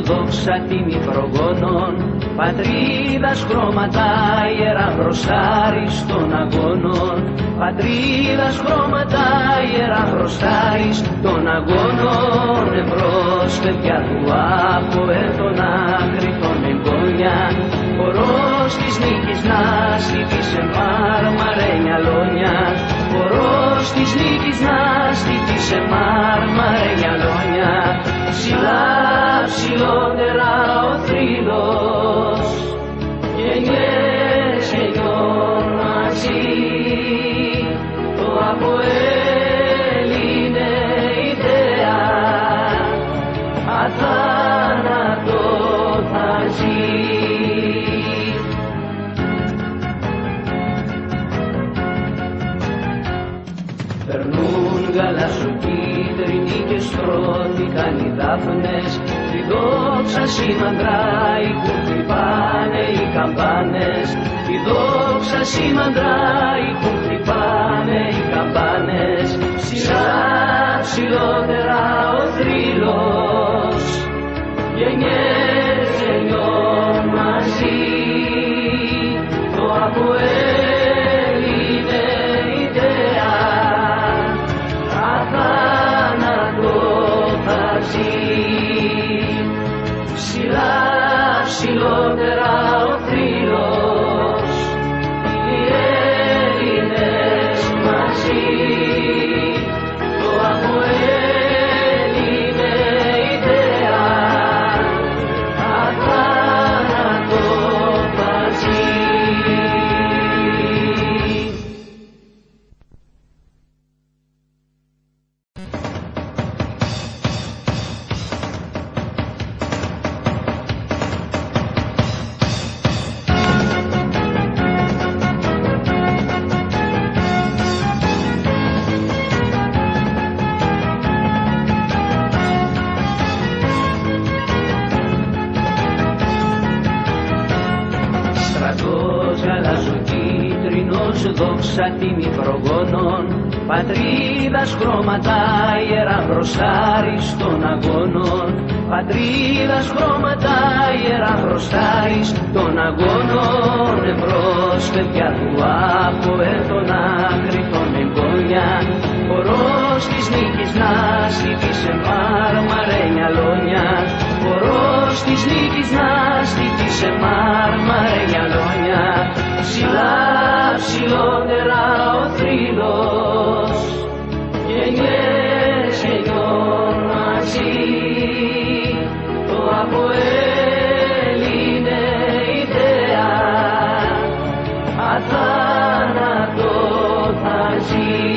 Δόξα τιμή προγόνων, πατρίδας χρώματα ιερά μπροστάρις των αγώνων. Πατρίδας χρώματα ιερά μπροστάρις των αγώνων. Εμπρός παιδιά του από τον άκρη των εγγόνια. Χορός της νίκης να στηθεί μάρμαρένια λόνια. Χορός της νίκης να στηθεί μάρμαρένια λόνια. Ψηλά ψηλότερα ο θρύλος, γενιές γενιών μαζί. Το ΑΠΟΕΛ είναι ιδέα, αθάνατο θα ζει. Περνούν γαλαζοκίτρινοι και στρώθηκαν οι δάφνες. Τη δόξα σήμαντρα ηχούν χτυπάνε οι καμπάνες. Τη δόξα σήμαντρα ηχούν χτυπάνε οι καμπάνες. Ψηλά ψηλότερα ο θρύλος, γενιές γενιών μαζί. Το ΑΠΟΕΛ είναι ιδέα, αθάνατο θα ζει. Ψηλά ψηλότερα ο θρύλος, οι Έλληνες μαζί. Το ΑΠΟΕΛ είναι ιδέα, αθάνατο θα ζει. Δόξα τιμή προγόνων, πατρίδας χρώματα ιερά μπροστάρις των αγώνων. Πατρίδας χρώματα ιερά μπροστάρις των αγώνων. Εμπρός παιδιά του από τον άκρη των εγγόνια. Χορός της νίκης να στηθεί μάρμαρένια λόνια. Χορός της νίκης να στηθεί μάρμαρένια λόνια. Ψηλά ψηλότερα ο θρύλος, γενιές γενιών μαζί. Το ΑΠΟΕΛ είναι ιδέα, αθάνατο θα ζει.